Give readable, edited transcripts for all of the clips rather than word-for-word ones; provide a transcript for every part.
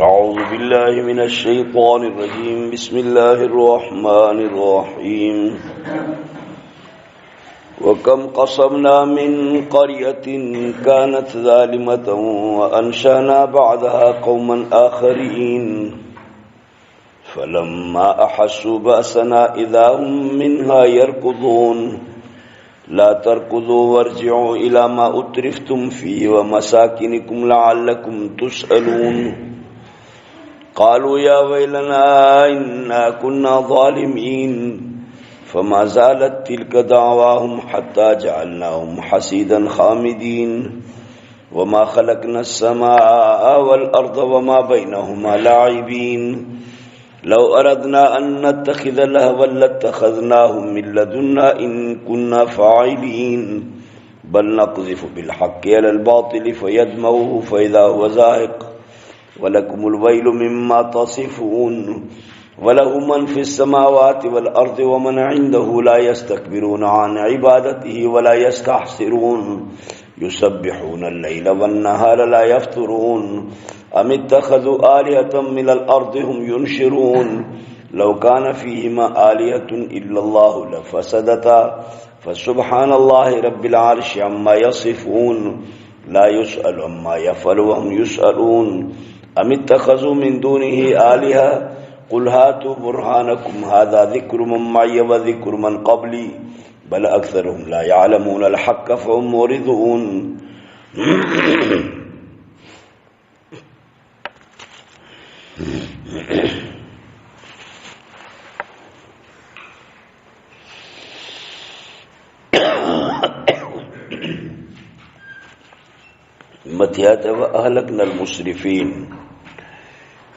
أعوذ بالله من الشيطان الرجيم بسم الله الرحمن الرحيم وكم قصمنا من قرية كانت ظالمة وأنشأنا بعدها قوما آخرين فلما أحسوا بأسنا إذا هم منها يركضون لا تركضوا وارجعوا إلى ما أترفتم فيه ومساكنكم لعلكم تسألون قالوا يا ويلنا إنا كنا ظالمين فما زالت تلك دعواهم حتى جعلناهم حصيدا خامدين وما خلقنا السماء والأرض وما بينهما لاعبين لو أردنا أن نتخذ لهوا لاتخذناه من لدنا إن كنا فاعلين بل نقذف بالحق على الباطل فيدمغه فإذا هو زاهق ولكم الويل مما تصفون وله من في السماوات والأرض ومن عنده لا يستكبرون عن عبادته ولا يستحسرون يسبحون الليل والنهار لا يفترون أم اتخذوا آلهة من الأرض هم ينشرون لو كان فيهما آلهة إلا الله لفسدتا فسبحان الله رب العرش عما يصفون لا يسأل عما يفعل وهم يسألون أم اتخذوا من دونه آلهة قل هاتوا برهانكم هذا ذكر من معي وذكر من قبلي بل أكثرهم لا يعلمون الحق فهم معرضون मथियात व अहलकनल मुसरिफीन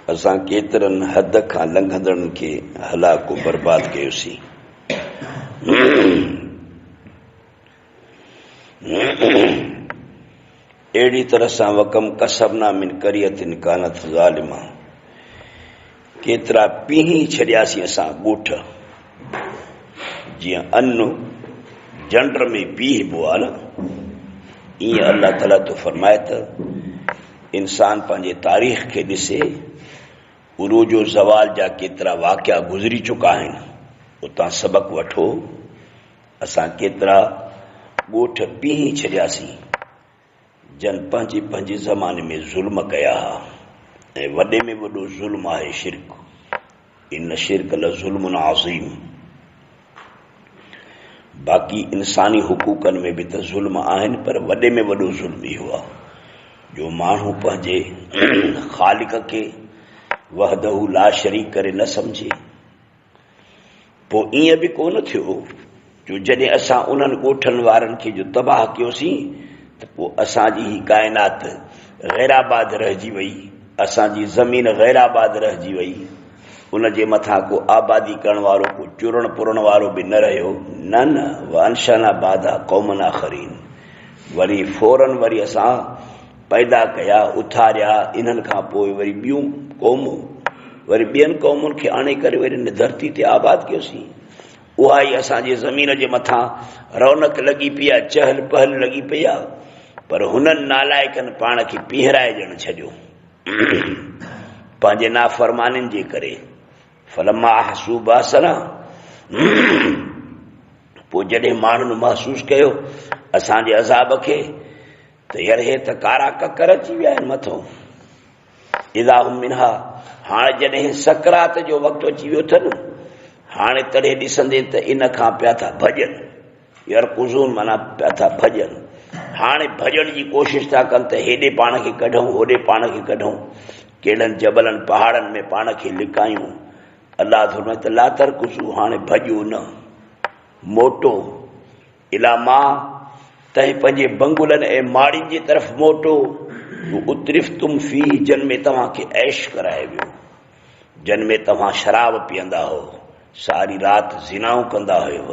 असां केतिरनि हद खां लंघंदड़नि खे हलाको बर्बाद कयोसीं। अहिड़ी तरह सां वकम कसबना मिन करियतिन कानत ज़ालिमा केतिरा पींही छॾियासीं असां ॻोठ जीअं अन्न जंड में पीहबो आहे न ईअं अल्लाह ताला तो फरमाए त इंसान पंहिंजे तारीख़ खे ॾिसे उरूजो ज़वाल जा केतिरा वाक़िया गुज़री चुका आहिनि उतां सबक़ वठो। असां केतिरा ॻोठ पींही छॾियासीं जन पंहिंजे पंहिंजे ज़माने में ज़ुल्म कया हुआ ऐं वॾे में वॾो ज़ुल्म आहे शिरक इन शिरक लज़ुल्मुन अज़ीम। बाक़ी इंसानी हुकूकनि में भी त ज़ुल्म आहिनि पर वॾे में वॾो ज़ुल्म इहो आहे जो माण्हू पंहिंजे ख़ालिक खे वहदहू ला शरीक करे न सम्झे। पोइ ईअं बि कोन थियो जो जॾहिं असां उन्हनि ॻोठनि वारनि खे जो तबाह कयोसीं त पोइ असांजी ही काइनात गैराबाद रहिजी वई, असांजी ज़मीन गैराबाद रहिजी वई, उन जे मथां को आबादी करण वारो को चुरण पुरण वारो बि न रहियो। न न वंशना बादा क़ौमन आख़रीन वरी फौरन वरी असां पैदा कया उथारिया इन्हनि खां पोइ वरी ॿियूं क़ौमूं वरी ॿियनि क़ौमुनि खे आणे करे वरी हिन धरती ते आबाद कयोसीं। उहा ई असांजे ज़मीन जे मथां रौनक लॻी पई आहे, चहल पहल लॻी पई आहे, पर हुननि नालाइकनि पाण खे पीहराए ॼण छॾियो पंहिंजे नाफ़रमानियुनि जे करे। फलमा अहसू बासना पोइ जॾहिं माण्हुनि महसूस कयो असांजे अज़ाब खे त यार हे त कारा ककर अची विया आहिनि मथो। इदा हुम मिन्हा हाणे जॾहिं सकरात जो वक़्तु अची वियो अथनि हाणे तॾहिं ॾिसंदे त इन खां पिया था भॼनि यरकुज़ून माना पिया था भॼनि। हाणे भॼण जी कोशिशि था कनि त हेॾे पाण खे कढूं होॾे पाण खे कढूं कहिड़नि जबलनि पहाड़नि में पाण खे लिकायूं। अलाह फरमाए त ला तरकुज़ू हाणे भॼो न मोटो इला मां तंहिं पंहिंजे बंगुलनि ऐं माड़ियुनि जी तरफ़ मोटो उतरिफ तुम फी जन में तव्हांखे ऐश कराए वियो, जन में तव्हां शराब पीअंदा हो, सारी राति ज़िनाऊं कंदा हुयव,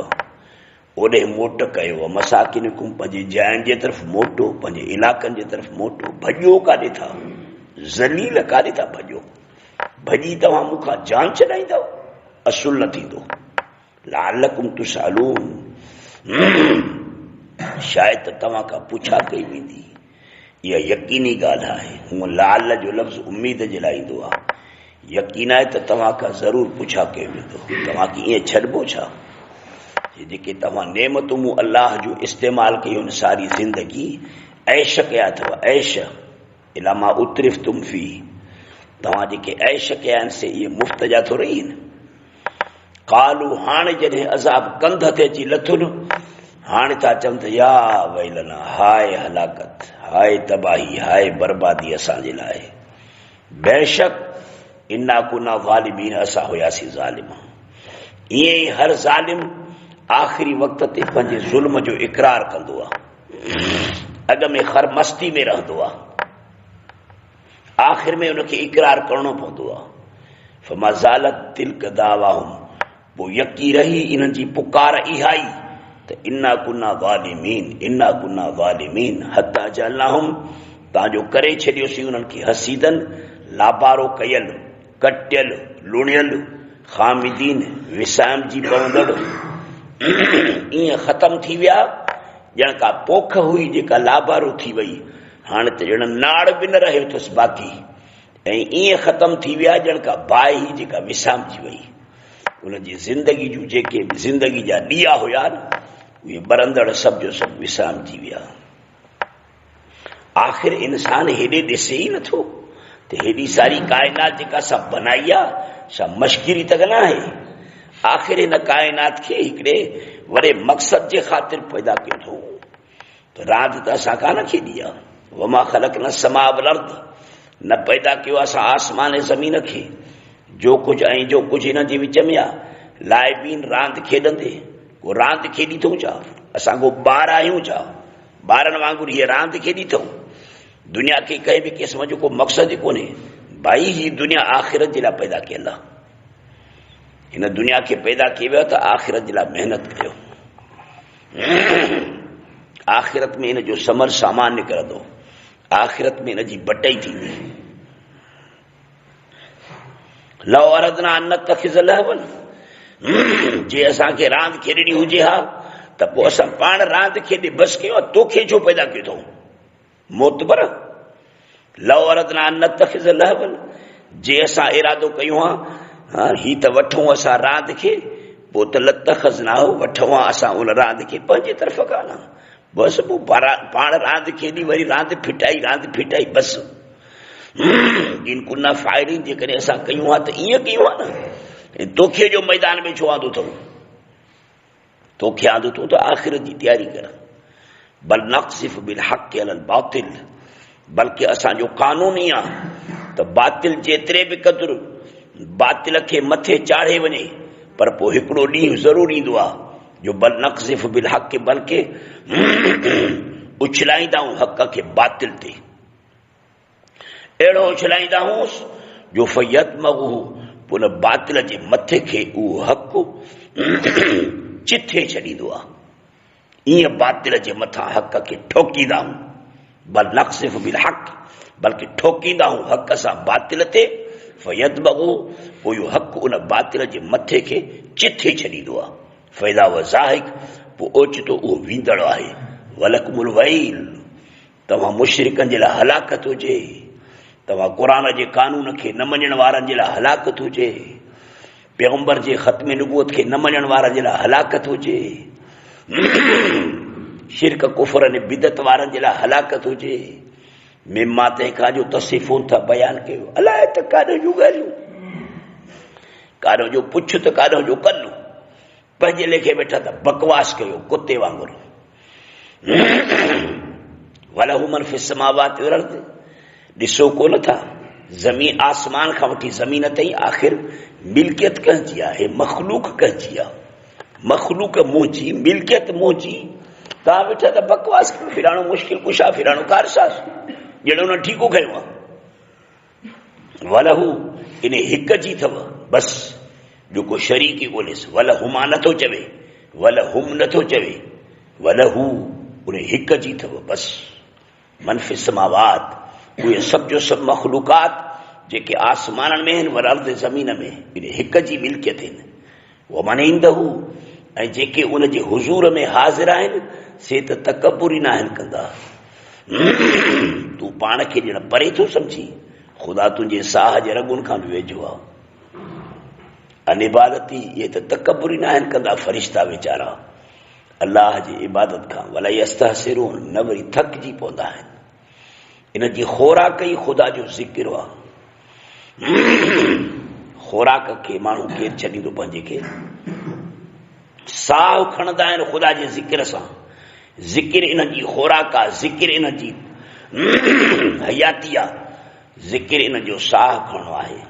ओॾे मोट कयो। मसाकिनकुम पंहिंजे जाइनि जे तरफ़ मोटो, पंहिंजे इलाइक़नि जे तरफ़ मोटो। भॼो काॾे था, ज़लील काॾे था भॼो? भॼी तव्हां मूंखां जान छॾाईंदव, असुल न थींदो। लालकुम तुसअलून शायदि तव्हां खां पुछा कई वेंदी इहा यकीनी ॻाल्हि आहे। हूअं लाल जो लफ़्ज़ उम्मीद जे लाइ ईंदो आहे। यकीन आहे त तव्हां खां ज़रूरु पुछा कयो वेंदो, तव्हांखे ईअं छॾिबो छा? जेके तव्हां नेमतूं मूं अलाह जूं इस्तेमालु कयूं आहिनि सारी ज़िंदगी, ऐश कया अथव, ऐश इलामा उतरिफ तुम फी, तव्हां जेके ऐश कया आहिनि से इहे मुफ़्त जा थोरी आहिनि। कालू, हाणे जॾहिं अज़ाब कंध ते अची लथुनि, हाणे था चवनि त या वैलना, हाय हलाकत, हाय तबाही, हाय बर्बादी असांजे लाइ। बेशक इन्ना कुना ज़ालिमीन, असां हुयासीं ज़ालिम। ईअं ई हर ज़ालिम आख़िरी वक़्त ते पंहिंजे ज़ुल्म जो इक़रार कंदो आहे, अॻ में खर मस्ती में रहंदो आहे, आख़िर में उनखे इक़रार करणो पवंदो आहे। फमा ज़ालत तिल्क दावाहुम, पोइ यकी रही इन्हनि जी पुकार इहा ई त इन्ना कुना ज़ालिमीन, इन्ना कुना ज़ालिमीन हत्ता जअलनाहुम, तव्हांजो करे छॾियोसीं उन्हनि खे हसीदन, लाबारो कयल, कटियल, लुणियल, खामिदीन, विसामजी पवंदड़, ईअं ख़तम थी विया ॼण का पोख हुई जेका लाबारो थी वई, हाणे त ॼण नाड़ बि न रहियो अथसि बाक़ी, ऐं ईअं ख़तम थी विया ॼण का बाहि ही जेका विसामजी वई। उनजी ज़िंदगी जूं जेके ज़िंदगी जा ॾीआ हुया न, उहे बरंदड़ सभु जो सभु विसामजी विया। आख़िर इंसान हेॾे ॾिसे ई नथो त हेॾी सारी काइनात जेका सभु बनाई आहे, छा मश्किरी त न आहे? आख़िर हिन काइनात खे हिकिड़े वॾे मक़सद जे ख़ातिर पैदा कयो अथऊं, त रांदि त असां कान खेॾी आहे। वमा ख़लक़ना समा वल अर्द, न पैदा कयो असां आसमान ऐं ज़मीन खे, जो कुझु ऐं जो कुझु हिन जे विच में आहे, लाइबीन रांदि खेॾंदे, को रांदि खेॾी अथऊं छा? असां को ॿार आहियूं छा? ॿारनि वांगुरु हीअ रांदि खेॾी अथऊं? दुनिया खे कंहिं बि क़िस्म जो को मक़सदु ई कोन्हे। भाई ही दुनिया आख़िरत जे लाइ पैदा कयल आहे। हिन दुनिया खे पैदा कयो वियो त आख़िरत जे लाइ महिनत कयो, आख़िरत में इन जो समर सामान निकिरंदो, आख़िरत में इन जी बटई थींदी। लौ अरदना अन नत्तखिज़ लहवन, जे असांखे रांदि खेॾणी हुजे हा त पोइ असां पाण रांदि खेॾे बसि कयूं, तोखे छो पैदा कयो अथऊं मोतबर? लौ अरदना अन नत्तखिज़ लहवन, जे असां इरादो कयूं हा ही त वठूं असां रांदि खे, पोइ त लतखज़ना, वठूं हा असां उन रांदि खे पंहिंजे तरफ़ कान, बसि पोइ पाण रांदि खेॾी वरी रांदि फिटाई बसि। इन कुना फ़ाइलिन, जेकॾहिं असां कयूं हा त ईअं कयूं हा न, तोखे जो मैदान में छो आंदो अथऊं? तोखे आंदो अथऊं त आख़िरत जी तयारी कर। बल नक़्सिफ़ बिल हक़ अलल बातिल, बल्कि असांजो कानून ई आहे त बातिल जेतिरे बि क़दुरु बातिल खे मथे चाढ़े वञे, पर पोइ हिकिड़ो ॾींहुं ज़रूरु ईंदो आहे जो बल नक़्सिफ़ बिल हक़, बल्कि उछलाईंदाऊं हक़ खे बातिल ते, अहिड़ो उछलाईंदाऊंसि जो फयतमहु, पोइ उन बातिल जे मथे खे उहो हक़ चिथे छॾींदो आहे। ईअं बातिल जे मथां हक़ खे ठोकींदाऊं, बल नक़्सिफ़ बिल हक़, बल्कि ठोकींदाऊं हक़ सां बातिल ते, फयतमहु, पोइ इहो हक़ उन बातिल जे मथे खे चिथे छॾींदो आहे। फ़ैदा व ज़ाहिक, पोइ ओचितो उहो वींदड़ आहे। वलकुमुल वैल, तव्हां मुशरिकनि जे लाइ हलाकत हुजे, तव्हां क़ुरान जे कानून खे न मञण वारनि जे लाइ हलाकत हुजे, पैगंबर जे ख़त्म नबूवत खे न मञण वारनि जे लाइ हलाकत हुजे, शिरक कुफर ने बिदत वारनि जे लाइ हलाकत हुजे। मिम्मा तंहिंखां जो तसिफ़ून था बयानु कयो, अलाए त काॾो जूं ॻाल्हियूं, काॾो जो पुछ त काॾो जो कल्लू, पंहिंजे लेखे वेठा त बकवास कयो कुते वांगुरु। वलहु मन फिस समावाति वल अर्द, ॾिसो कोन था ज़मीन आसमान खां वठी ज़मीन ताईं आख़िर मिल्कियत कंहिंजी आहे? मख़लूक कंहिंजी आहे? मख़लूक मुंहिंजी, मिल्कियत मुंहिंजी। तव्हां वेठा त बकवास कयो, फिराणो मुश्किल कुशा, फिराणो कारसास, ॼण हुन ठीकु कयो आहे। वलहू, इन हिक जी अथव बसि, जो को शरीक ई ॻोल्हेसि। वलहुमा नथो चवे, वलहुम नथो चवे, वलहू उन हिक जी अथव बसि। मन फिस समावात, उहे सभु जो सभु मख़लूकात जेके आसमाननि में आहिनि, वल अर्द ज़मीन में, इन हिक जी मिल्कियत आहिनि। वो मन ईंदहू, ऐं जेके उन जे हुज़ूर में हाज़िर आहिनि, से त तकबुरी न आहिनि कंदा। तूं पाण खे ॼण परे थो सम्झी, ख़ुदा तुंहिंजे साह जे रगुनि खां बि वेझो आहे। अन इबादती इहे त तकबुरी न आहिनि कंदा फ़रिश्ता वीचारा अलाह जी इबादत खां, वला यस्तहसिरून, न वरी थकिजी पवंदा आहिनि। इन जी ख़ोराक ई ख़ुदा जो ज़िक्र आहे। ख़ोराक खे माण्हू केरु छॾींदो पंहिंजे खे? साह खणंदा आहिनि ख़ुदा जे ज़िक्र सां। ज़िक्र इन जी ख़ोराक आहे, ज़िक्र इन जी हयाती आहे, ज़िक्र इन जो साह खणणो आहे।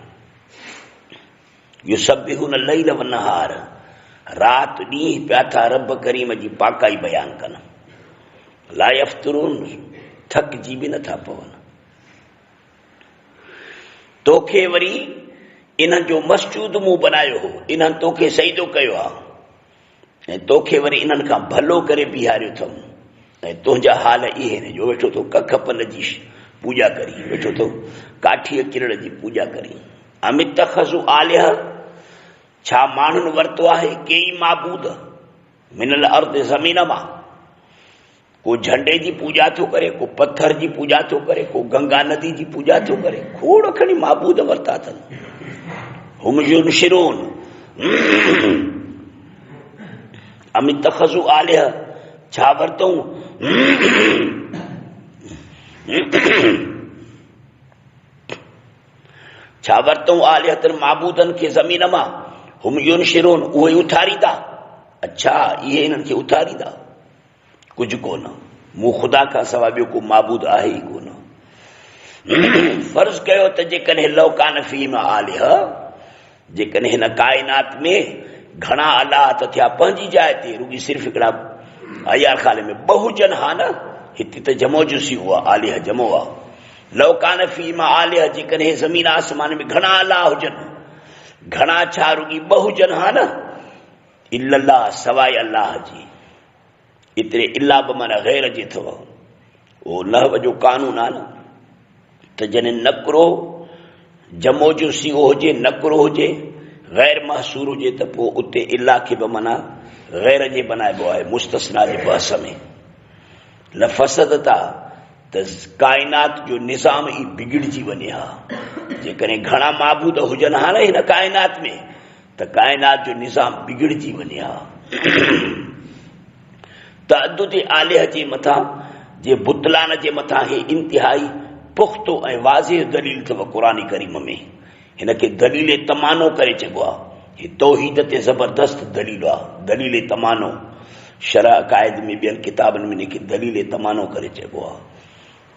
युसब्बिहून लैल वन्नहार, राति ॾींहुं पिया था रब करीम जी पाकाई बयान कनि। ला यफ्तरून, थकिजी बि नथा पवनि। तोखे वरी इन्हनि जो मस्जूद मूं बनायो हो, इन्हनि तोखे सजदो कयो आहे ऐं तोखे वरी इन्हनि खां भलो करे बीहारियो अथऊं। ऐं तुंहिंजा हाल इहे आहिनि जो वेठो थो कख पन जी पूॼा करी, वेठो थो काठीअ किरड़ जी पूॼा करी। अमित तखज़ु आलिह, छा माण्हुनि वरितो आहे केई माबूद मिनल अर्द ज़मीन मां? को झंडे जी पूॼा थो करे, को पत्थर जी पूॼा थो करे, को गंगा नदी जी पूॼा थो करे। खोड़ खणी माबूद वरिता अथनि। हुम युनशिरून, अमित तखज़ु आलिह, छा वरितऊं छा वरितऊं आलिहतनि माबूदनि खे ज़मीन मां। हुम युनशिरून, उहे उथारींदा। अच्छा, इहे इन्हनि खे उथारींदा। कुझु कोन, मूं ख़ुदा खां सवाइ ॿियो को माबूद आहे ई कोन। फर्ज़ कयो त जेकॾहिं लौकान फ़ीम आलिह, जेकॾहिं हिन काइनात में घणा अलाह त थिया पंहिंजी जाइ ते, रुॻी सिर्फ़ हिकिड़ा अयार खाले में बहुजन हा न, हिते त जमो जुसी हुआ, आलिह जमो आहे। लौकान फ़ीम आलिह, जेकॾहिं ज़मीन आसमान में घणा अलाह हुजनि, घणा छा रुॻी बहुजन हा न, इल्लल्लाह, सवाइ अलाह जी। एतिरे इल्ला बि माना गैर जे अथव। उहो नहव जो कानून आहे न, त जॾहिं नकिरो जमो जो सीओ हुजे, नकिरो हुजे, गैर महसूर हुजे, त पोइ उते इल्ला खे बि माना गैर जे बनाइबो आहे। मुस्तस्ना जे बहस में लफ़सदता, त काइनात जो निज़ाम ई बिगड़जी वञे हा। जेकॾहिं घणा माबूद हुजनि हा न हिन काइनात में, त काइनात जो निज़ाम बिगड़जी वञे हा। तअद्दुद आलिह जे मथां, जे बुतलान जे मथां हे इंतिहाई पुख्तो ऐं वाज़िह दलील अथव क़ुरान करीम में। हिन खे दलील तमानो करे चइबो आहे। ही तौहीद ते ज़बरदस्त दलील आहे। दलील तमानो शरह क़ाइद में, ॿियनि किताबनि में हिनखे दलील तमानो करे चइबो आहे।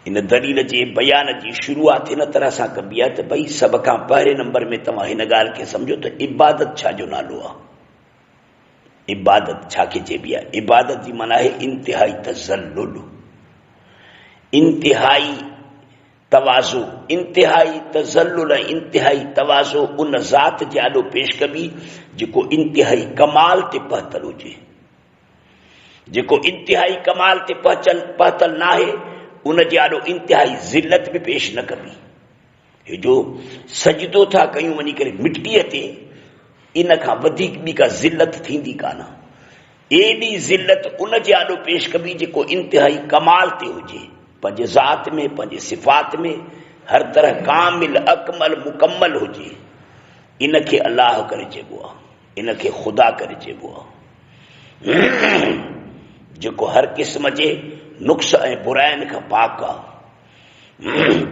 इन दलील जे बयान जी शुरूआत हिन तरह सां कबी आहे त भई सभ खां पहिरें नंबर में तव्हां हिन ॻाल्हि खे सम्झो त इबादत छा जो नालो आहे। इबादत छा खे चइबी आहे? इबादत जी माना आहे इंतिहाई तज़ल्लुल, इंतिहाई तवाज़ु। इंतिहाई तज़ल्लुल, इंतिहाई तवाज़ु उन ज़ात जे आॾो पेश कबी जेको इंतिहाई कमाल ते पहुतल हुजे। जेको इंतिहाई कमाल ते पहुतल न आहे, उन जे आॾो इंतिहाई ज़िल्लत बि पेश न कबी। हे जो सजदो था कयूं वञी करे मिटीअ ते, इन खां वधीक ॿी का ज़िल्लत थींदी कान। एॾी ज़िल्लत उन जे आॾो पेश कबी जेको इंतिहाई कमाल ते हुजे, पंहिंजे ज़ात में, पंहिंजे सिफ़ात में, हर तरह कामिल अकमल मुकम्मल हुजे। इन खे अलाह करे चइबो आहे, इन खे ख़ुदा करे चइबो आहे, जेको हर क़िस्म जे नुक्स ऐं बुराइनि खां पाक आहे।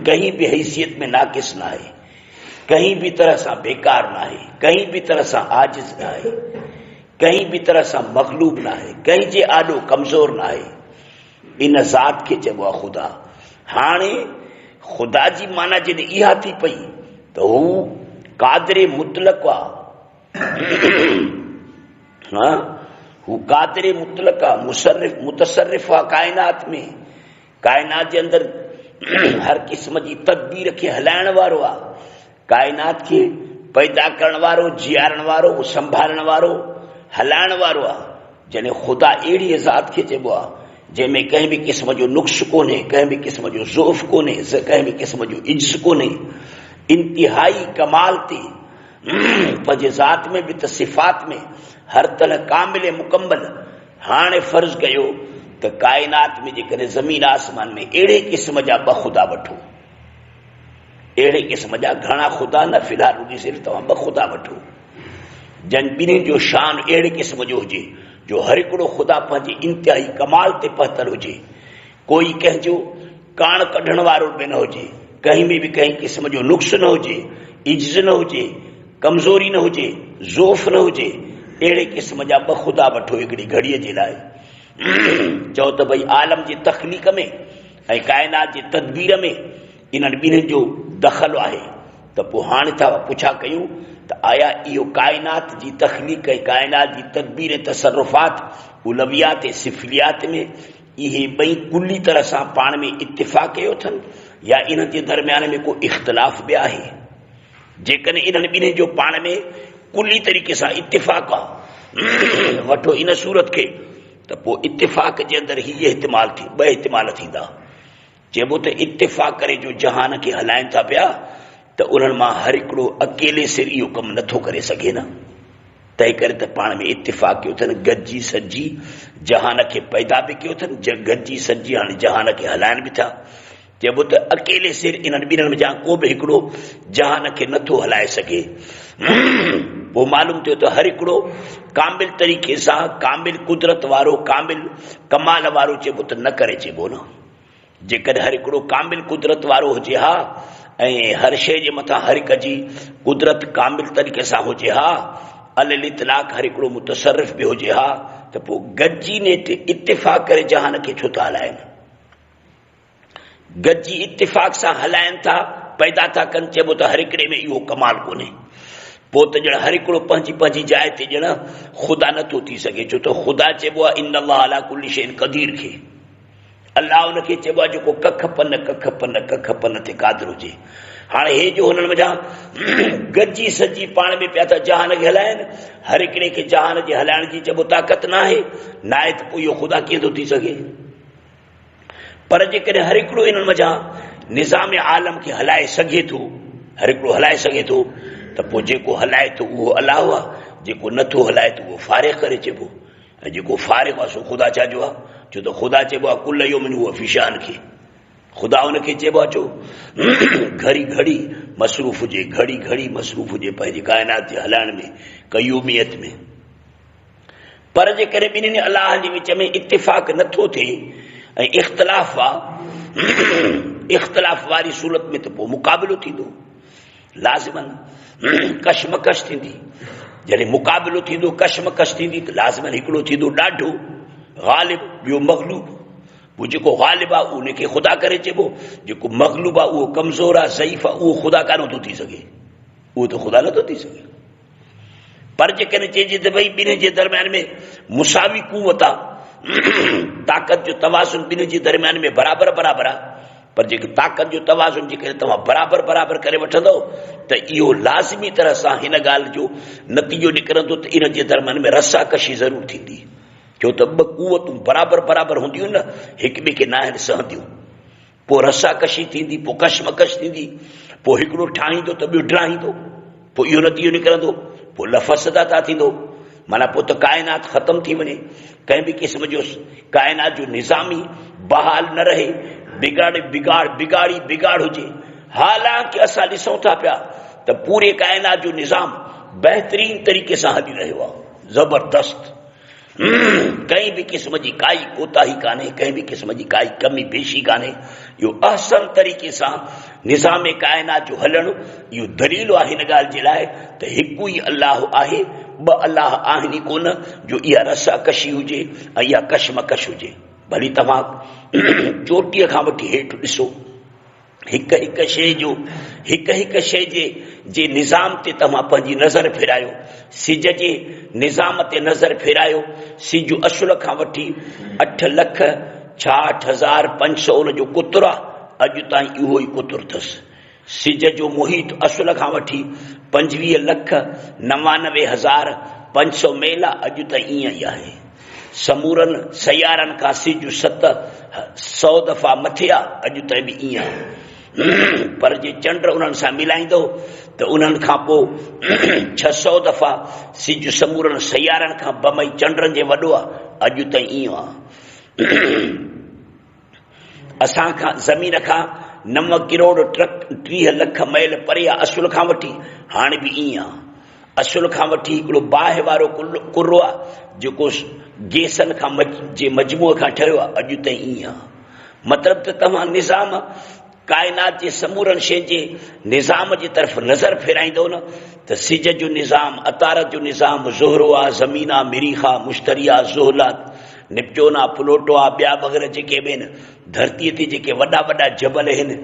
कहीं बि हैसियत में नाक़िस न आहे, कहीं भी तरह सां बेकार न आहे, कहीं भी तरह सां आजिज़ न आहे, कहीं भी तरह सां मग़लूब न आहे, कहीं जे आॾो कमज़ोर न आहे। इन ज़ात खे चइबो आहे ख़ुदा। हाणे ख़ुदा जी माना जॾहिं इहा थी पई त हू क़ादिर मुतलक़ आहे। हू क़ादिर मुतलक़ आहे, मुतसर्रिफ़ आहे काइनात में। काइनात जे अंदरि हर क़िस्म जी तदबीर खे हलाइण वारो आहे। काइनात खे पैदा करण वारो, जीआरण वारो, संभालण वारो, हलाइण वारो आहे। जॾहिं ख़ुदा अहिड़ी ज़ात खे चइबो आहे जंहिंमें कंहिं बि क़िस्म जो नुक्स कोन्हे, कंहिं बि क़िस्म जो ज़ोफ़ कोन्हे, कंहिं बि क़िस्म जो इज्ज़ कोन्हे। इंतिहाई कमाल ते पंहिंजे ज़ात में बि त सिफ़ात में हर तरह कामिल मुकम्मल। हाणे फ़र्ज़ कयो त त काइनात में जेकॾहिं ज़मीन आसमान में अहिड़े क़िस्म जा ॿ ख़ुदा वठो, अहिड़े क़िस्म जा घणा ख़ुदा न, फ़िलहाल रुॻी सिर्फ़ु तव्हां ॿ ख़ुदा वठो जन ॿिन्हिनि जो शान अहिड़े क़िस्म जो हुजे जो हर हिकिड़ो ख़ुदा पंहिंजे इंतिहाई कमाल ते पहुतल हुजे, कोई कंहिंजो कान कढण वारो बि न हुजे, कहीं में बि कंहिं क़िस्म जो नुक़्स न हुजे, इज्ज़ न हुजे, कमज़ोरी न हुजे, ज़ोफ़ न हुजे। अहिड़े क़िस्म जा ॿ ख़ुदा वठो हिकिड़ी घड़ीअ जे लाइ। चओ त भई आलम जी तख़लीक़ में ऐं काइनात जी तदबीर में इन्हनि ॿिन्हिनि जो दख़ल आहे। त पोइ हाणे था पुछा कयूं त आया इहो काइनात जी तख़लीक़ ऐं काइनात जी तदबीर ऐं तसरुफ़ात उलवियात ऐं सिफ़लियात में इहे ॿई कुल्ली तरह सां पाण में इत्तिफ़ाक़ कयो अथनि या इन्हनि जे दरमियान में को इख़्तिलाफ़ बि आहे? जेकॾहिं इन्हनि ॿिन्हिनि जो पाण में कुल्ली तरीक़े सां इत्तिफ़ाक़ आहे वठो इन सूरत खे, त पोइ इत्तिफ़ाक़ जे अंदरि हीअ इहतिमाल थी ॿ इहतिमाल थींदा। चइबो त इत्तिफ़ाक़ करे जो जहान खे हलाइनि था पिया त उन्हनि मां हर हिकिड़ो अकेले सिर इहो कमु नथो करे सघे न, तंहिं करे त पाण में इत्तिफ़ाक़ कयो अथनि, गॾिजी सॼी जहान खे पैदा बि कयो अथनि, गॾिजी सॼी हाणे जहान खे हलाइनि बि था। चइबो त अकेले सिर इन्हनि ॿिन्हिनि में को बि हिकिड़ो जहान खे नथो हलाए सघे। पोइ मालूम थियो त हर हिकिड़ो कामिल तरीक़े सां कामिल कुदरत वारो कामिल कमाल वारो चइबो त न करे चइबो न। जेकॾहिं हर हिकिड़ो कामिल कुदरत वारो हुजे हा ऐं हर शइ जे मथां हर हिक जी कुदरत कामिल तरीक़े सां हुजे हा, अल इतलाक हर हिकिड़ो मुतसर्रिफ़ बि हुजे हा, त पोइ गॾिजी ने इत्तिफ़ाक़ करे जहान खे छो था हलाइनि? गॾिजी इत्तिफ़ाक़ सां हलाइनि था, पैदा था कनि, चइबो त हर हिकिड़े में इहो कमाल कोन्हे। पोइ त ॼण हर हिकिड़ो पंहिंजी पंहिंजी जाइ ते ॼण ख़ुदा नथो थी सघे, छो त ख़ुदा चइबो आहे इन अल्लाह अला कुल्ली शैइन क़दीर खे। अलाह उनखे चइबो आहे जेको कख पन ते क़ादिर हुजे। हाणे हे जो हुननि वञा गॾिजी सॼी पाण में पिया था जहान खे हलाइनि, हर हिकिड़े खे जहान जे हलाइण जी चइबो ताक़त न आहे, त पोइ इहो ख़ुदा कीअं थो थी सघे? पर जेकॾहिं हर हिकिड़ो इन्हनि वञा निज़ाम आलम खे हलाए सघे थो, हर हिकिड़ो हलाए सघे थो, त पोइ जेको हलाए थो उहो अलाह आहे, जेको नथो हलाए थो उहो फारिग़ करे चइबो, ऐं जेको फारिग़ आहे सो ख़ुदा चइबो आहे। छो त ख़ुदा चइबो आहे कुल यौमिन हुव फी शान खे। ख़ुदा हुनखे चइबो आहे छो घड़ी घड़ी मसरूफ़ हुजे, घड़ी घड़ी मसरूफ़ हुजे पंहिंजी काइनात जे हलाइण में, क़यूमियत में। पर जेकॾहिं ॿिन्हिनि अलाह जे विच में इत्तिफ़ाक़ नथो थिए ऐं इख़्तिलाफ़ आहे, इख़्तिलाफ़ वारी सूरत में त पोइ मुक़ाबिलो थींदो, लाज़िमन कशमकश थींदी। जॾहिं मुक़ाबिलो थींदो, कशमकश थींदी, त लाज़िमन हिकिड़ो थींदो ॾाढो ग़ालिब, ॿियो मग़लूब। पोइ जेको ग़ालिब आहे उनखे ख़ुदा करे चइबो, जेको मग़लूब आहे उहो कमज़ोर आहे, ज़ईफ़ आहे, उहो ख़ुदा कान थो थी सघे, उहो त ख़ुदा नथो थी सघे। पर जेकॾहिं चइजे त भई ॿिन्हिनि जे दरमियान में मुसावी क़ुवत आहे, ताक़त जो तवाज़ुन ॿिन्हिनि जे दरमियान में बराबरि बराबरि आहे, पर जेके ताक़त जो तवाज़ुन जेकॾहिं तव्हां बराबरि बराबरि करे वठंदो त इहो लाज़मी तरह सां हिन ॻाल्हि जो नतीजो निकिरंदो त इन जे दरमियान में रसाकशी ज़रूरु थींदी। छो त ॿ क़ुवतूं बराबरि बराबरि हूंदियूं न, हिक ॿिए खे नाहिनि सहंदियूं, पोइ रसाकशी थींदी, पोइ कशमकश थींदी, पोइ हिकिड़ो ठाहींदो त ॿियो ड्राहींदो, पोइ इहो नतीजो निकिरंदो, पोइ लफ़ज़दा थींदो। माना पोइ त काइनात ख़तम थी वञे, कंहिं बि क़िस्म जो काइनात जो निज़ामी बहाल न रहे, बिगाड़ हुजे। हालांकि असां ॾिसूं था पिया त पूरे काइनात जो निज़ाम बहितरीन तरीक़े सां हली रहियो आहे, ज़बरदस्त, कंहिं बि क़िस्म जी काई कोताही कान्हे, कंहिं बि क़िस्म जी काई कमी पेशी कान्हे। इहो अहसन तरीक़े सां निज़ाम काइनात जो हलणु इहो दलील आहे हिन ॻाल्हि जे लाइ त हिकु ई अलाह आहे, ॿ अलाह आहिनि ई कोन जो इहा रसाकशी हुजे ऐं इहा कशमकश हुजे। भली तव्हां चोटीअ खां वठी हेठि ॾिसो, हिक हिक शइ जे निज़ाम ते तव्हां पंहिंजी नज़र फेरायो, सिज जे निज़ाम ते नज़र फेरायो, सिज असुल खां वठी 8,66,500 उन जो कुतुर आहे, अॼु ताईं इहो ई कुतुर अथसि। सिज जो मुहित असुल खां वठी 25,99,500 मेल अॼु ताईं ईअं ई आहे। समूरनि सयारनि खां सिज 700 दफ़ा मथे आहे, अॼु ताईं बि ईअं आहे। पर जे चंड उन्हनि सां मिलाईंदो त उन्हनि खां पोइ 600 दफ़ा सिज समूरनि सयारनि खां बमई चंडनि जे वॾो आहे, अॼु ताईं ईअं आहे। असां खां ज़मीन खां 9 करोड़ 30 लख मैल परे आहे असुल खां वठी। हाणे बि ईअं आहे, असुल खां वठी हिकिड़ो बाहि वारो कुर्रो आहे जेको गैसनि खां जे मजमूअ खां ठहियो आहे, अॼु ताईं ईअं आहे। मतिलबु त तव्हां निज़ाम काइनात जे समूरनि शयुनि जे निज़ाम जी तरफ़ नज़र फेराईंदो न त सिज जो निज़ाम, अतारत जो निज़ाम, ज़ुहरो आहे, ज़मीन आहे, मिरीख आहे, मुश्तरी आहे, ज़ोहलात, निप्चोन आहे, प्लूटो आहे, ॿिया वग़ैरह जेके बि आहिनि, धरतीअ ते जेके वॾा वॾा जबल आहिनि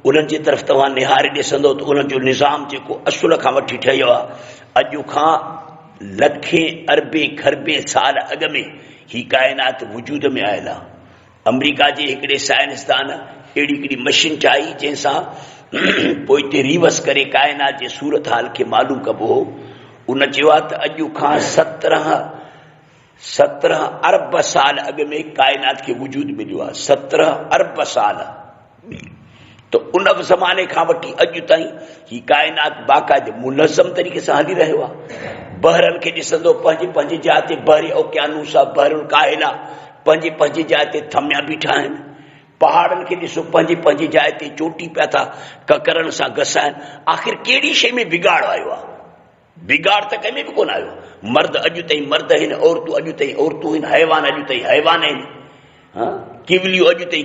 उन्हनि जी तरफ़ तव्हां निहारे ॾिसंदो त उन्हनि जो निज़ाम जेको असुल खां वठी ठहियो आहे, अॼु खां लखे अरबे खरबे साल अॻु में ही काइनात वजूद में आयल आहे। अमरीका जे हिकिड़े साइंसदान अहिड़ी हिकिड़ी मशीन ठाही जंहिंसां पोइ हिते रिवर्स करे काइनात जे सूरत हाल खे मालूम कबो हो। उन चयो आहे त अॼु खां 17 अरब साल अॻु में काइनात खे वजूद मिलियो आहे। 17 अरब साल त उन ज़माने खां वठी अॼु ताईं ही काइनात बाक़ाइदे मुनज़म तरीक़े सां हली रहियो आहे। बहरनि खे ॾिसंदो पंहिंजी पंहिंजी जाइ ते, बहर ओकियानूस आहे, बहरुल काहिला पंहिंजी पंहिंजी जाइ ते थमिया बीठा आहिनि। पहाड़नि खे ॾिसो पंहिंजी पंहिंजी जाइ ते चोटी पिया था ककरनि सां घसाइनि। आख़िर कहिड़ी शइ में बिगाड़ आयो आहे? बिगाड़ त कंहिंमें बि कोन आयो। मर्द अॼु ताईं मर्द आहिनि, औरतूं अॼु ताईं औरतूं आहिनि, हैवान अॼु ताईं हैवान आहिनि। किवलियूं अॼु ताईं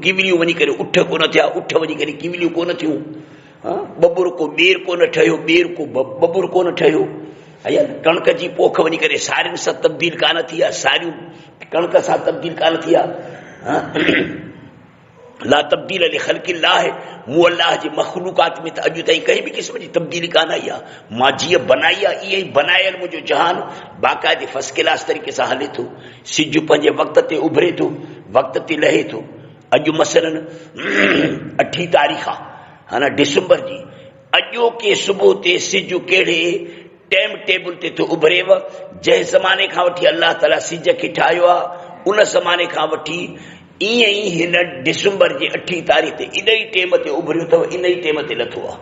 किवलियूं वञी करे उठ कोन थिया, उठ वञी करे किवलियूं कोन थियूं। बबुर को ॿेर कोन ठहियो, ॿेर को बबुर कोन ठहियो। कणक जी पोख वञी करे सारियुनि सां तब्दील कान थी आहे, सारियूं कणक सां तब्दील कान थी आहे। ला तब्दील लिखल्किल्लाह, मूं अल्लाह जे मखलूकात में त अॼु ताईं कंहिं बि क़िस्म जी तब्दीली कान आई आहे। मां जीअं बनाई आहे ईअं ई बनायल मुंहिंजो जहान बाक़ाइदे फर्स्ट क्लास तरीक़े सां हले थो। सिज पंहिंजे वक़्त ते उभरे थो, वक़्त ते लहे थो। अॼु मसलन 8 तारीख़ आहे, हा न, डिसंबर जी। अॼोके सुबुह ते सिज कहिड़े टाइम टेबल ते थो उभरेव? जंहिं ज़माने खां वठी अल्लाह ताला सिज खे ठाहियो आहे उन ज़माने खां वठी ईअं ई हिन डिसंबर जी 8 तारीख़ ते इन ई टेम ते उभरियो अथव, इन ई टेम ते लथो आहे।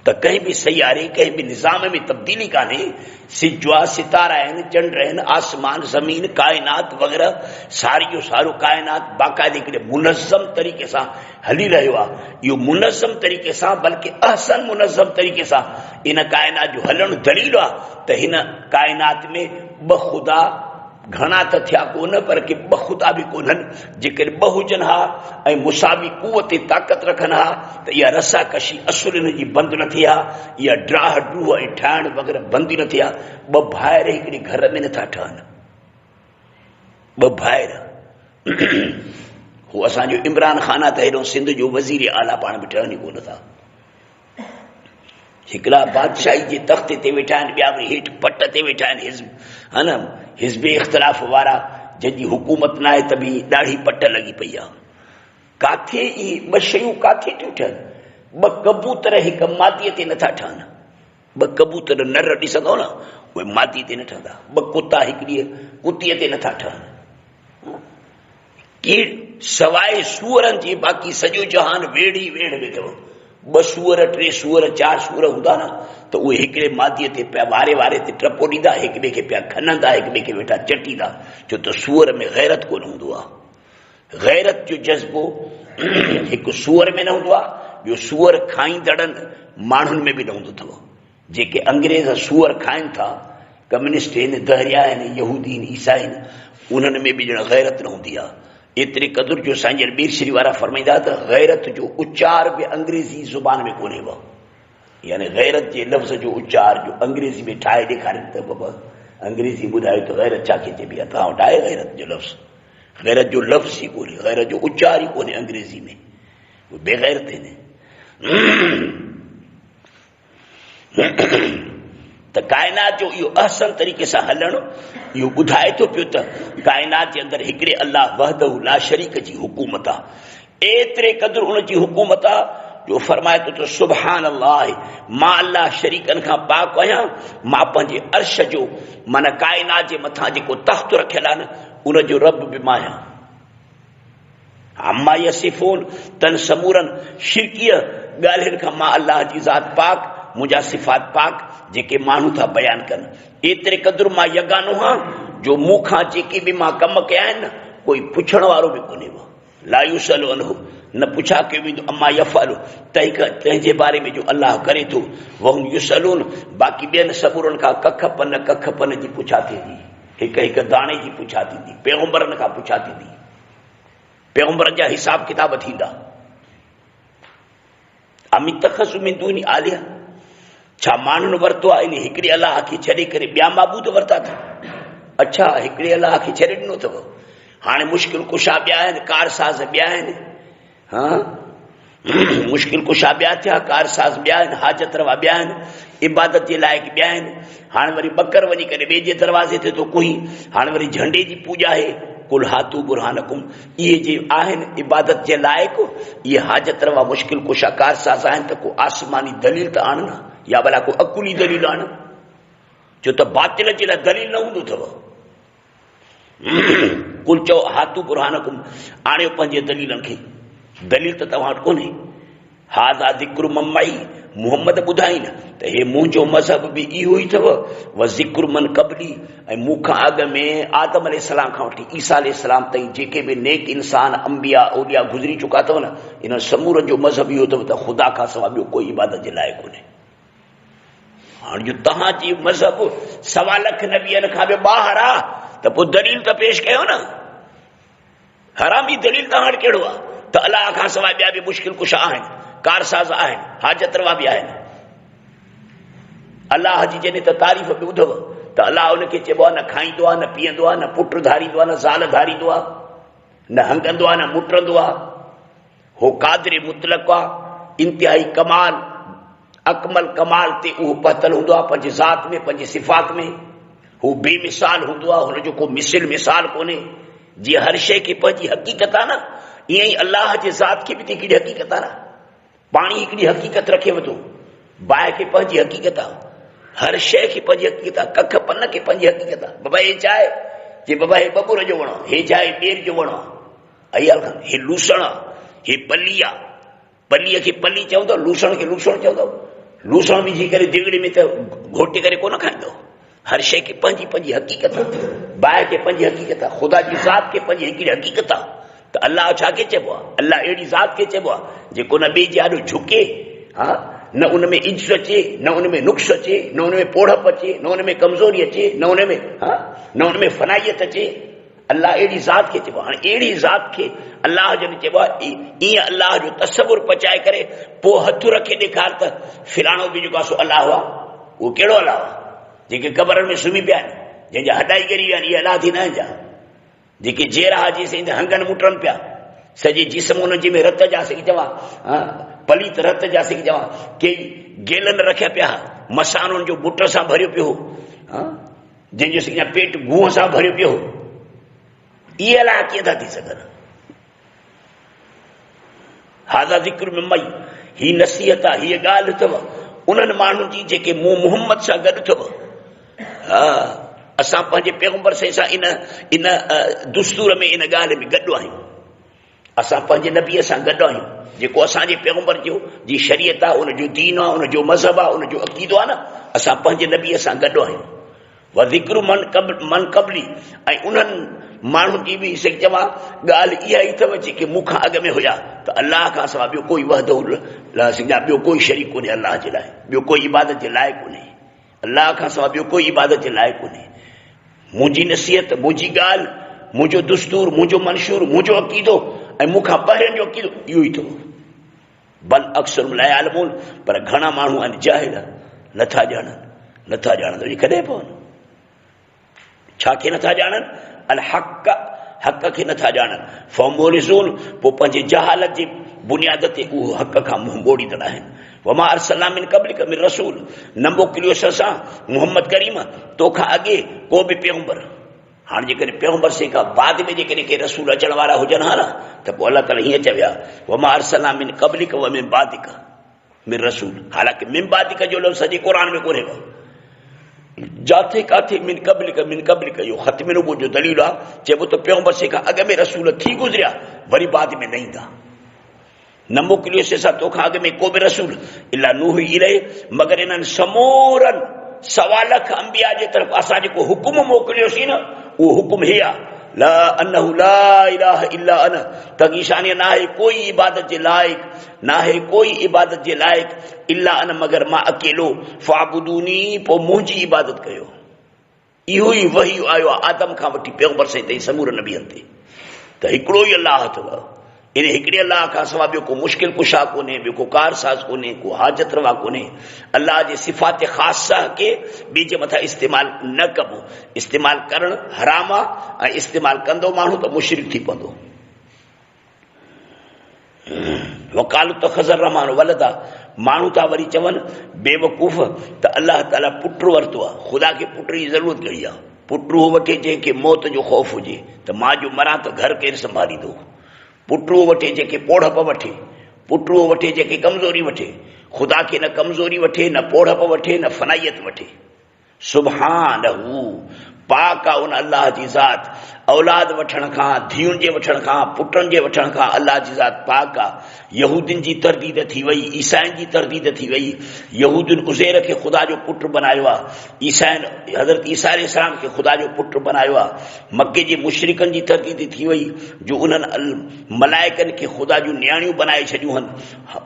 त कंहिं बि सयारे, कंहिं बि निज़ाम में तब्दीली कान्हे। सिज आहे, सितारा आहिनि, चंड आहिनि, आसमान, ज़मीन, काइनात वग़ैरह सारी जो सारो काइनात बाक़ाइदे हिकिड़े मुनज़म तरीक़े सां हली रहियो आहे। इहो मुनज़म तरीक़े सां, बल्कि अहसन मुनज़म तरीक़े सां इन काइनात जो हलणु दलील आहे त हिन काइनात में ॿ ख़ुदा घणा त थिया कोन, पर के ॿ ख़ुदा बि कोन्हनि। जेकॾहिं 2 हुजनि हा ऐं मुसावी कुवत ताक़त रखनि हा त इहा रसाकशी असुल जी बंदि न थी हा, इहा ड्राह ड्रूह ऐं ठाहिण वग़ैरह बंदि न थी हा। 2 भाइर हिकिड़े घर में नथा ठहनि, 2 भाइर। हू असांजो इमरान ख़ान आहे त हेॾो सिंध जो वज़ीर आला पाण बि ठहनि ई कोन था। हिकिड़ा बादशाही जे तख़्त ते वेठा आहिनि, ॿिया वरी हेठि पट ते वेठा आहिनि, हिज़्ब, हा न, हिज़्ब इख़्तिलाफ़ वारा, जंहिंजी हुकूमत न आहे त बि ॾाढी पट लॻी पई आहे। काथे इहे 2 शयूं काथे थियूं ठहनि? 2 कबूतर हिकु मादीअ ते नथा ठहनि। 2 कबूतर नर ॾिसंदो न, उहे मादी ते न ठहंदा। 2 कुता हिकिड़ी कुतीअ ते नथा ठहनि। के सवाइ सूअरनि जे बाक़ी सॼो जहान वेड़ ई वेड़ में अथव। 2 सूअर, 3 सूअर, 4 सूअर हूंदा न त उहे हिकिड़े मादीअ ते पिया वारे वारे ते टपो ॾींदा, हिक ॿिए खे पिया खनंदा, हिक ॿिए खे वेठा चटींदा। छो त सूअर में गैरत कोन हूंदो आहे। गैरत जो जज़्बो हिकु सूअर में न हूंदो आहे, ॿियो सूअर खाईंदड़नि माण्हुनि में बि न हूंदो अथव। जेके अंग्रेज़ सूअर खाइनि था, कम्युनिस्ट आहिनि, दहरिया आहिनि, यहूदी आहिनि, ईसाई आहिनि, उन्हनि में बि ॼण गैरत न हूंदी आहे। एतिरे क़दुरु जो साईं मीर श्री वारा फरमाईंदा त गैरत जो उच्चार बि अंग्रेज़ी ज़ुबान में कोन्हे। यानी गैरत जे लफ़्ज़ जो उच्चार जो अंग्रेज़ी में ठाहे ॾेखारीनि त बाबा अंग्रेज़ी ॿुधायो त गैरत छा खे चइबी आहे? तव्हां वटि आहे गैरत जो लफ़्ज़? गैरत जो लफ़्ज़ ई कोन्हे, गैरत जो उच्चार ई कोन्हे अंग्रेज़ी में। उहे बेगैरत आहिनि। त काइनात जो इहो अहसन तरीक़े सां हलणु इहो ॿुधाए थो पियो त काइनात जे अंदरि हिकिड़े अल्लाह वहदहु ला शरीक जी हुकूमत आहे। एतिरे क़दुरु उन जी हुकूमत आहे जो फरमाए थो त सुभान अल्लाह, मां अल्लाह शरीकनि खां पाक आहियां। मां पंहिंजे अर्श जो माना काइनात जे मथां जेको तख़्त रखियलु आहे न उन जो रब बि मां आहियां। अम्मा यसिफून, तन समूरनि शिरकीअ ॻाल्हियुनि खां मां अल्लाह जी ज़ात पाक, मुंहिंजा सिफ़ात पाक जेके माण्हू था बयानु कनि। एतिरे क़दुरु मां यगानो आहियां जो मूंखां जेके बि मां कम कया आहिनि कोई पुछण वारो भी कोन्हे। ला युसअलु अन्हु, न पुछा कयो वेंदो अम्मा यफ़अलु, तंहिंजे बारे में जो अल्लाह करे थो। वहुम युसअलून, बाक़ी ॿियनि सबूरनि खां कख पन जी पुछा थींदी, हिक हिक दाणे जी पुछा थींदी, पैगंबरनि खां पुछा थींदी, पैगंबरनि जा हिसाब किताब थींदा। अमितखसु मिन दूनि आलिहा, छा माण्हुनि वरितो आहे इन हिकिड़े अलाह खे छॾे करे ॿिया माबूद वरिता अथव? अच्छा, हिकिड़े अलाह खे छॾे ॾिनो अथव। हाणे मुश्किल कुशा ॿिया आहिनि, कारसाज़ ॿिया आहिनि, मुश्किल कुशा ॿिया थिया, कारसाज़ ॿिया आहिनि, हाजत रवा ॿिया आहिनि, इबादत जे लाइक़ ॿिया आहिनि। हाणे वरी बकर वञी करे ॿिए जे दरवाज़े ते थो कोई, हाणे वरी झंडे जी पूॼा आहे। कुल हातू बुरहानकुम, इहे जे आहिनि इबादत जे लाइक़, इहे हाजत रवा मुश्किल कुशा कारसाज़ आहिनि, त को आसमानी दलील त आण न, या भला को अकुली दलील आण, छो त बातिल जे लाइ दलील न हूंदो अथव। कुल चओ हातू बुरहानकुम, आणियो पंहिंजे दलीलनि खे। दलील त तव्हां वटि कोन्हे। हाज़ा ज़िक्र मम्माई, मुहम्मद ॿुधाईनि त हे मुंहिंजो मज़हब बि इहो ई अथव। व ज़िक्र मन क़बली, ऐं मूंखां अॻु में आदम अलैहिस्सलाम खां वठी ईसा अलैहिस्सलाम ताईं जेके बि नेक इंसान अंबिया औलिया गुज़री चुका अथव न, इन समूरनि जो मज़हब इहो अथव त ख़ुदा खां सवाइ ॿियो कोई इबादत जे लाइ कोन्हे। हाणे जो तव्हांजी मज़हब 1.25 लख नबियनि खां बि ॿाहिरि आहे, त पोइ दलील त पेश कयो न। हरामी दलील तव्हां वटि कहिड़ो आहे त अलाह खां सवाइ ॿिया बि मुश्किल कुशा आहिनि, कारसाज़ आहिनि, हाजत रवा बि आहिनि। अलाह जी जॾहिं त तारीफ़ बि ॿुधव त अलाह उनखे चइबो आहे न खाईंदो आहे, न पीअंदो आहे, न पुट धारींदो आहे, न ज़ाल धारींदो आहे, न हंगंदो आहे, न मुटंदो आहे। हो क़ादिर मुतलक़ आहे, इंतिहाई कमाल अकमल कमाल ते उहो पतल हूंदो आहे पंहिंजी ज़ात में, पंहिंजी सिफ़ात में। हू बेमिसाल हूंदो आहे, हुनजो को मिसाल कोन्हे। जीअं हर शइ खे पंहिंजी हक़ीक़त आहे न, ईअं ई अलाह जे ज़ात खे बि हिकिड़ी हक़ीक़त आहे न। पाणी हिकिड़ी हक़ीक़त रखे वठो, बाहि खे पंहिंजी हक़ीक़त आहे, हर शइ खे पंहिंजी हक़ीक़त आहे, कख पन खे पंहिंजी हक़ीक़त आहे। बाबा हे चाहे जे बाबा हे बबूर जो वणो, हे चाहे ॿेर जो वणो, हे लूसण आहे, हे पली आहे, पलीअ खे पली चवंदो, लूसण खे लूसण चवंदो। लूसण विझी करे दिगड़ी में त घोटे करे कोन खाईंदो। हर शइ खे पंहिंजी पंहिंजी हक़ीक़त आहे, बाहि खे पंहिंजी हक़ीक़त आहे, ख़ुदा जी ज़ात खे पंहिंजी हिकिड़ी हक़ीक़त आहे। त अलाह छा खे चइबो आहे? अलाह अहिड़ी ज़ात खे चइबो आहे जेको न ॿिए जे आॾो झुके, न उन में इज्ज़त अचे, न उन में नुक्स अचे, न उन में पोड़प अचे, न उन में कमज़ोरी अचे, न उन में फनाइयत अचे। अल्लाह अहिड़ी ज़ात खे चइबो आहे। हाणे अहिड़ी ज़ात खे अल्लाह जॾहिं चइबो आहे, ईअं अल्लाह जो तसवुर पचाए करे पोइ हथु रखे ॾेखार त फिलाणो बि जेको आहे सो अल्लाह आहे। उहो कहिड़ो अल्लाह आहे? जेके क़बरनि में सुम्ही पिया आहिनि, जंहिंजा हॾाई ॻरी विया आहिनि, इहे अल्लाह थी न आहिनि छा? जेके जेरा जेसीं हंगनि मुटनि पिया, सॼे जिस्म उनजे में रत जा सही चवां, पलीत रत जा सही चवां, के गेलन रखिया पिया, मसानुनि जो बुट सां भरियो पियो, जंहिंजो सही पेट गुह सां भरियो पियो। इहे अलाह कीअं था थी सघनि? हाज़ा ज़िक्र मिम्मई, ही नसीहत आहे, हीअ ॻाल्हि अथव उन्हनि माण्हुनि जी जेके मूं मुहम्मद सां गॾु अथव। असां पंहिंजे पैगंबर सां इन दुस्तूर में, इन ॻाल्हि में गॾु आहियूं। असां पंहिंजे नबीअ सां गॾु आहियूं। जेको असांजे पैगंबर जो जी शरीयत आहे, उनजो दीन आहे, उनजो मज़हब आहे, उनजो अक़ीदो आहे न, असां पंहिंजे नबीअ सां गॾु आहियूं। व ज़िक्र मन क़बली, ऐं उन्हनि माण्हुनि जी बि चवां ॻाल्हि इहा ई अथव जेके मूंखां अॻु में हुया, त अलाह खां सवाइ ॿियो कोई वहदो ॿियो कोई शरीक कोन्हे अलाह जे लाइ, ॿियो कोई इबादत जे लाइ कोन्हे। अलाह खां सवाइ ॿियो कोई इबादत जे लाइ कोन्हे। मुंहिंजी नसीहत, मुंहिंजी ॻाल्हि, मुंहिंजो दुस्तूर, मुंहिंजो मंशूर, मुंहिंजो अक़ीदो ऐं मूंखां ॿाहिरिनि जो अक़ीदो इहो ई अथव। बल अक्सर ला यालमून, पर घणा माण्हू आहिनि जाहिल, नथा ॼाणनि। त कॾहिं पवनि छा खे नथा ॼाणनि? अल हक़, हक़ खे नथा ॼाणनि। फमोरिज़ून, पोइ पंहिंजे जहालत जी बुनियाद ते उहो हक़ खां मुंहुं मोड़ींदड़ आहिनि। वमा अरसलना मिन क़ब्लिक मिन रसूल, न मोकिलियोसीं असां मुहम्मद करीम तोखां अॻे को बि पैगंबर। हाणे जेकॾहिं पैगंबर से खां बाद में जेकॾहिं के रसूल अचण वारा हुजनि हा न, त पोइ अलाह ताला हीअं चविया, वमा अरसलना मिन क़ब्लिक व मिन बादिक मिन रसूल। हालांकि मिन बादिक जो लफ़्ज़ सॼे क़ुर में कोन्हे, जाथे काथे मिन क़ब्लिक इहो ख़त्म नबूवत जो दलील आहे। चइबो त पैगंबर से खां अॻु में रसूल थी गुज़रिया, वरी बाद में न ईंदा। न मोकिलियोसीं असां तोखां अॻु में को बि रसूल इला नूह इलैहि, मगर इन्हनि समूरनि 1.25 लख अंबिया जे तरफ़ असां जेको हुकुम मोकिलियोसीं न, उहो हुकुम हे आहे, ला अन्नहु ला इलाहा इल्ला अना, तगी शान ना है कोई इबादत जे लायक, ना है कोई इबादत जे लायक इल्ला अन मगर मां अकेलो, फाबुदूनी पो मुंहिंजी इबादत कयो। इहो ई वही आयो आदम खां वठी पैगंबर से ताईं समूर नबियनि ते, त हिकिड़ो ई अल्लाह अथव। इन हिकिड़े अल्लाह खां सवाइ ॿियो को मुश्किल कुशा कोन्हे, ॿियो को कारसाज़ कोन्हे, को हाजत रवा कोन्हे। अल्लाह जे सिफ़ात ख़ासा खे ॿिए जे मथां इस्तेमाल न कबो। इस्तेमाल करणु हराम आहे, ऐं इस्तेमाल कंदो माण्हू त मुशरिक थी पवंदो। वकालु त ख़ज़र रहमान वलदा, माण्हू था वरी चवनि बेवकूफ़ त अल्लाह ताला पुट वरितो आहे। ख़ुदा खे पुट जी ज़रूरत कहिड़ी आहे? पुट वठे जंहिंखे मौत जो ख़ौफ़ हुजे, त मां जो मरां त घर केरु संभालींदो? पुट वठे जंहिंखे पोड़प वठे, पुट वठे जंहिंखे कमज़ोरी वठे। ख़ुदा खे न कमज़ोरी वठे, न पोड़प वठे, न फनाइयत वठे। सुब्हानहू, पाक आहे उन अल्लाह जी ज़ात। औलाद वठण खां, धीउनि जे वठण खां, पुटनि जे वठण खां अल्लाह जी ज़ात पाक आहे। यहूदियुनि जी तरदीद थी वई, ईसाइनि जी तरदीद थी वई। यहूदियुनि उज़ैर खे ख़ुदा जो पुट बनायो आहे, ईसाइनि हज़रत ईसा अलैहिस्सलाम खे ख़ुदा जो पुट बनायो आहे। मके जे मुशरिकनि जी तरदीद थी वई, जो उन्हनि मलाइकनि खे ख़ुदा जूं नियाणियूं बनाए छॾियूं आहिनि।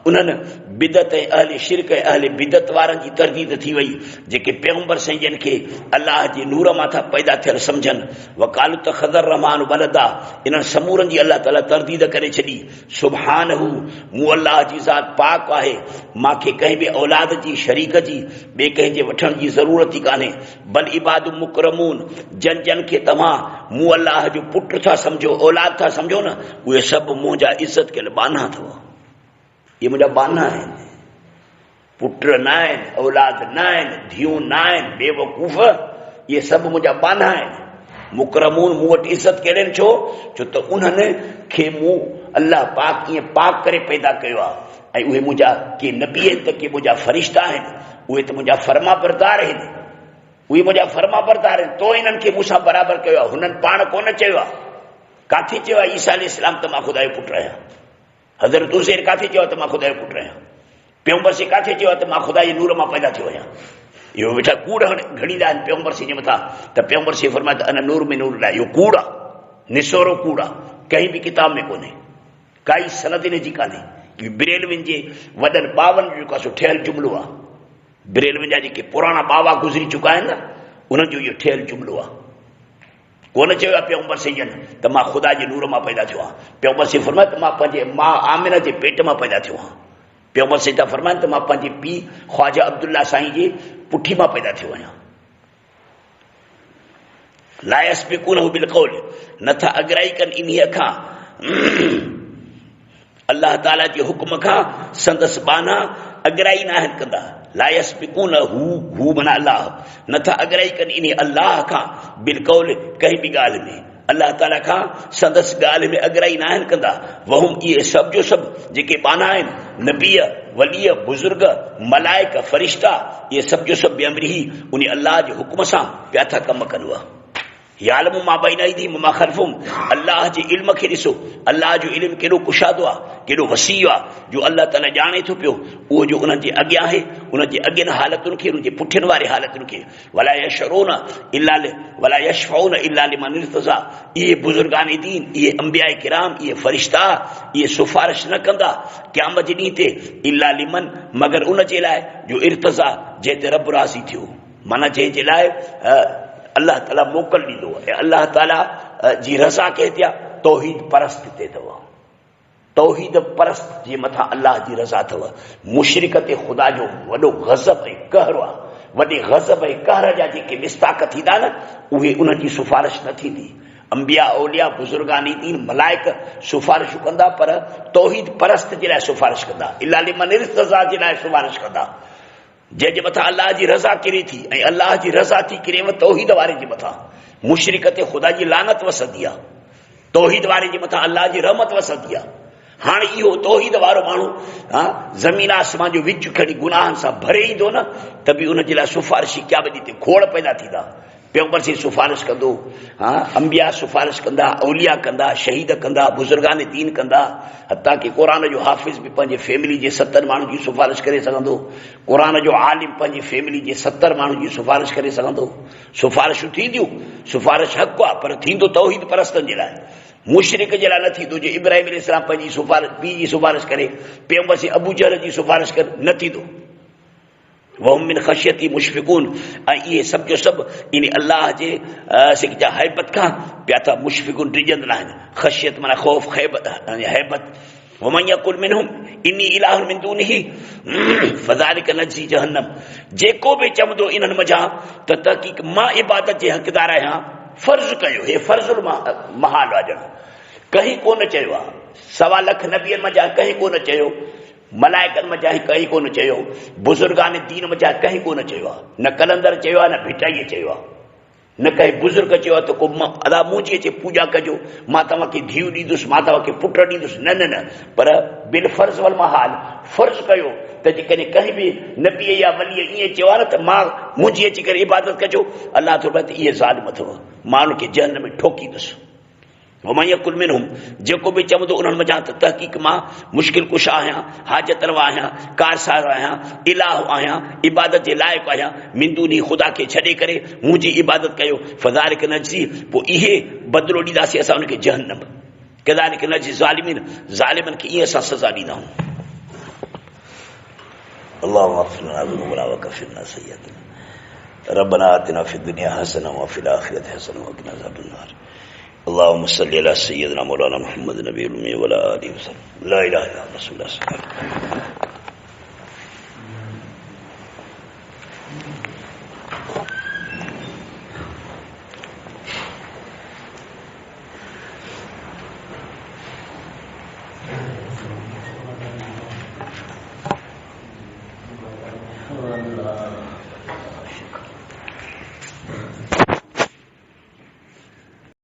उन्हनि बिदत ऐं अहले शिरक ऐं अहले बिदत वारनि जी तरदीद थी वई, जेके पैगंबर साईं खे अल्लाह जे नूर मां था पैदा थियल सम्झनि। वकालु त ख़ज़र रहमान वलदा, इन्हनि समूरनि जी अल्लाह ताला तरदीद करे छॾी। सुब्हानहू, मूं अल्लाह जी ज़ात पाक आहे, मूंखे कंहिं बि औलाद जी, शरीक जी, ॿिए कंहिंजे वठण जी ज़रूरत ई कान्हे। बल इबादु मुकरमून, जन जन खे तव्हां मूं अल्लाह जो पुट था सम्झो, औलाद था सम्झो न, उहे सभु मुंहिंजा इज़त कयल बाना अथव। इहे मुंहिंजा बाना आहिनि। पुट न आहिनि, औलाद न आहिनि, धीअूं न आहिनि, बेवकूफ़, इहे सभु मुंहिंजा बाना आहिनि। मुकरमून, मूं वटि इज़त कयल छो? छो त उन्हनि खे मूं अल्लाह पाक ईअं पाक करे पैदा कयो आहे। ऐं उहे मुंहिंजा के नबी आहिनि त के मुंहिंजा फ़रिश्ता आहिनि, उहे त मुंहिंजा फर्मा बरदार आहिनि, उहे मुंहिंजा फर्मा बरदार आहिनि। तो इन्हनि खे मूंसां बराबरि कयो आहे। हुननि पाण कोन चयो आहे। काथे चयो आहे ईसा अलैहिस्सलाम त मां ख़ुदा जो पुटु आहियां? हज़रत उज़ैर काथे चयो त मां ख़ुदा जो पुटु आहियां? पैगंबर से काथे चयो त मां ख़ुदा जे नूर मां पैदा थियो आहियां? इहो वेठा कूड़ घड़ींदा आहिनि पैगंबर से जे मथां, त पैगंबर से फरमाए त अन नूर में नूर लाइ। इहो कूड़ आहे, निसोरो कूड़ आहे, कंहिं बि किताब में कोन्हे, काई सनद इन जी कान्हे। बिरेलविन जे वॾनि बावन जो जेको आहे ठहियल जुमिलो आहे। बिरेलविन जा जेके पुराणा बावा गुज़री चुका आहिनि न, उन्हनि जो इहो ठहियल जुमिलो आहे। कोन चयो आहे पैगंबर से त मां ख़ुदा जे नूर मां पैदा थियो आहियां। पैगंबर से फरमाए त मां पंहिंजे मां आमिना जे पेट मां पैदा थियो आहियां। पैगंबर से था फरमाइनि त मां पंहिंजे पीउ ख्वाजा अब्दुल्ला साईं जे पुठी मां पैदा थियो आहियां। ला यस्बिकूनहु बिलक़ौल, नथा अगराई कनि इन्हीअ खां, अल्लाह ताला जे हुक्म खां संदसि बाना अगराई न आहिनि कंदा। ला यस्बिकूनहु, हू माना अल्लाह, नथा अगराई कनि इन अल्लाह खां बिलक़ौल, कंहिं बि ॻाल्हि में अल्लाह ताला खां संदसि ॻाल्हि में अगराई न आहिनि कंदा। वहुम, इहे सभु जो सभु जेके बाना आहिनि, नबीअ, वलीअ, बुज़ुर्ग, मलाइक, फ़रिश्ता, इहे सभु जो सभु बेअमरी उन अल्लाह जे हुक्म सां पिया था कमु कनि। हुआ यालमु मां बैन अयदीहिम व मा ख़ल्फ़हुम, अल्लाह जे इल्म खे ॾिसो, अल्लाह जो इल्म केॾो कुशादो आहे, केॾो वसी आहे, जो अल्लाह ताला ॼाणे थो पियो उहो जो उन्हनि जे अॻियां आहे, उन्हनि जे अॻियनि हालतुनि खे, उन्हनि जे पुठियुनि वारे हालतुनि खे। वला यशऊन इल्ला वला यशफऊन इल्ला लिमन इर्तज़ा, इहे बुज़ुर्गान दीन, इहे अंबिया किराम, इहे फ़रिश्ता, इहे सिफ़ारिश न कंदा क़यामत जे ॾींहं ते इल्ला लिमन, मगर उन जे लाइ जो इर्तज़ा, जंहिं ते रब राज़ी थियो, माना जंहिंजे लाइ अल्लाह ताला मोकल ॾींदो आहे। अल्लाह ताला जी रज़ा कंहिं आहे? तौहीद परस्त ते अथव। तौहीद परस्त जे मथां अल्लाह जी रज़ा अथव। मुशरिक ते ख़ुदा जो वॾो गज़ब ऐं कहर आहे। वॾे गज़ब ऐं कहर जा जेके मिस्ताक थींदा न, उहे उन्हनि जी सिफ़ारिश न थींदी। अंबिया, औलिया, बुज़ुर्गानी दीन, मलाइक सिफ़ारिश कंदा, पर तौहीद परस्त जे लाइ सिफ़ारिश कंदा, इल्ला लिमन इर्तज़ा जे लाइ सिफ़ारिश कंदा। जंहिंजे मथां अल्लाह जी रज़ा किरे थी, ऐं अल्लाह जी रज़ा थी किरेव तौहीद वारे जे मथां। मुशरिक ते ख़ुदा जी लानत वसंदी आहे, तौहीद वारे जे मथां अल्लाह जी रहमत वसंदी आहे। हाणे इहो तौहीद वारो माण्हू ज़मीन आसमान जो विच खणी गुनाहनि सां भरे ईंदो न, त बि उनजे लाइ सिफ़ारिशी क़यामत ते खोड़ पैदा थींदा। पैगंबर से सिफारिश कंदो, हाँ अंबिया सिफारिश कंदा, औलिया कंदा, शहीद कंदा, बुजुर्गान दीन कंदा, हत्ता कि कुरान जो हाफ़िज़ भी पंहिंजे फैमिली जे 70 माण्हुनि जी सिफारिश करे सघंदो, कुरान जो आलिम पंहिंजी फैमिली जे 70 माण्हुनि जी सिफारिश करे सघंदो। सिफारिशूं थींदियूं, सिफारिश हक़ आहे, पर थींदो तौहीद परस्तनि जे लाइ, मुशरिक जे लाइ न थींदो। जो इब्राहिम अलैहिस्सलाम पंहिंजी सिफारिश पीउ जी सिफारिश करे, पैगंबर से अबू जहल जी सिफारिश करे, न थींदो। वहुम मिन ख़शियती मुशफ़िक़ून, ऐं इहे सभु जो सभु इन अल्लाह जे सिक हैबत खां पिया था मुशफ़िक़ून, डिॼंदड़ आहिनि। ख़शियत माना ख़ौफ़, हैबत। वमन यक़ुल मिनहुम इन्नी इलाहुन मिन दूनिही फ़ज़ालिका नज्ज़ी जहन्नम, जेको बि चवंदो इन्हनि मझां त तहक़ीक़ मां इबादत जे हक़दार आहियां, फ़र्ज़ कयो, हे फ़र्ज़ुल महाल आहे, कहीं कोन चयो आहे। 1.25 लख नबियनि मझां कहीं कोन चयो, मलाइकनि मझां कहीं कोन चयो, बुजुर्गान दीन मझां कहीं कोन चयो आहे। न कलंदर चयो आहे, न भिटाईअ चयो आहे, न कंहिं बुजुर्ग चयो आहे त को अदा मुंहिंजी अचे पूॼा कजो, मां तव्हांखे धीउ ॾींदुसि, मां तव्हांखे पुट ॾींदुसि, न न न, पर बिल फ़र्ज़ वल महाल फ़र्ज़ कयो त जेकॾहिं कंहिं बि नबीअ या वलीअ ईअं चयो आहे न त मां मुंहिंजी अची करे इबादत कजो, अलाह थो त इहे ज़ालिम अथव, माण्हुनि खे जहन्नम में ठोकींदुसि। वमन यक़ुल मिनहुम, जेको बि चवंदो उन्हनि मझां त तहक़ीक़ मां मुश्किल कुशा आहियां, हाजत रवा आहियां, कारसार आहियां, इलाह आहियां, इबादत जे लाइक़ु आहियां, मिन दूनी ख़ुदा खे छॾे करे मुंहिंजी इबादत कयो, फ़ज़ालिका नज्ज़ी, पोइ इहे बदिलो ॾींदासीं असां उनखे जहन्नम, कज़ालिका नज्ज़ी ज़ालिमीन, ज़ालिमनि खे ईअं असां सज़ा ॾींदा आहियूं। अल्लाहुम्मा अग़फ़िर लना ज़ुनूबना वकफ़िर अन्ना सय्यिअतना, रब्बना आतिना फ़िद दुनिया हसना व फ़िल आख़िरति हसना व क़िना अज़ाबन नार। अल्लाहुम्मा सल्लि अला सय्यिदिना मौलाना मुहम्मद नबी उम्मी व अला आलिहि वसल्लम। ला इलाहा इल्लल्लाह रसूलुल्लाह।